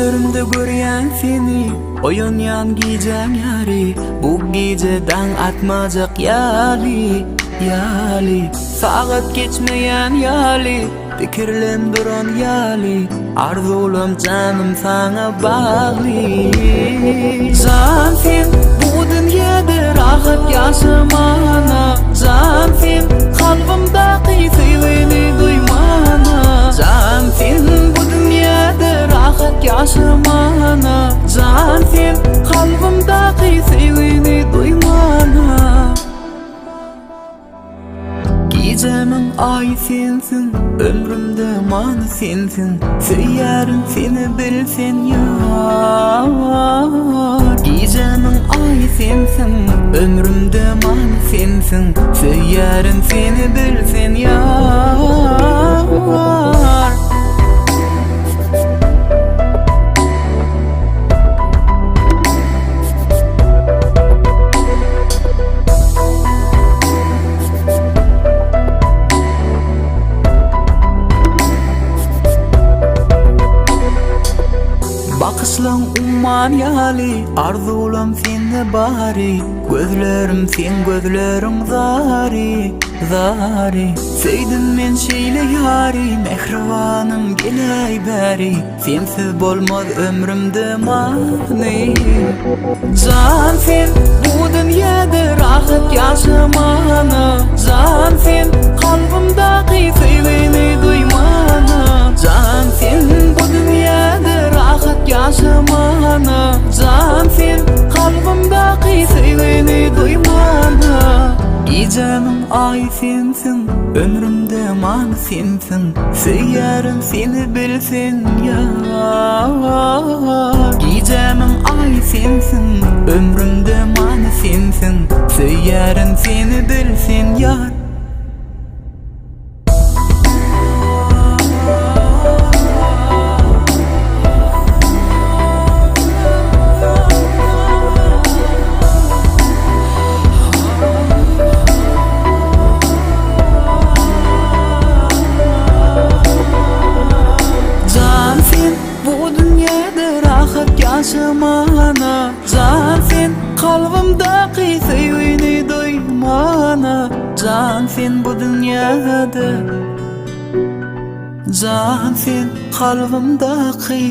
Gözlerimde görýän seni, oýanýan giýjäň ýary. Bu giýjeden atmajak ýaly, ýaly. Sagat geçmeýän ýaly, pikirlendiren ýaly. Arzulam canım sana bagly. Can sen bu dünýäde rahat ýaşamana. Can sen kalbimdaki sevgini duymana. Can sen bu dünýäde rahat ýaşamana. Can sen kalbimdaki sevgini duymana. Gecemin ay sensin, ömrümde many sensin. Söýärim seni bilsen ýar. Gecemin ay sensin, ömrümde many sensin. Söýärim seni bilsen ýar. Bakışlan umman ýaly, arzulam sende bari. Gözlerim sen gözlerim zari, zari. Seýdim men şeýle ýary, mehribanym geley bäri. Sensiz bolmaz ömrümde many. Can sen bu dünýäde rahat ýaşamana. Can sen kalbimdaki sevgini duymana. Can sen bu dünýäde rahat ýaşamana. Can sen kalbimdaki sevgini duymana. Gecemin ay sensin, ömrümde many sensin. Söýärim seni bilsen ýar. Gecemin ay sensin, ömrümde many sensin. Söýärim seni bilsen ýar. Ýaşamana. Can sen kalbimdaki sevgini duymana. Can sen bu dünýäde. Can sen kalbimdaki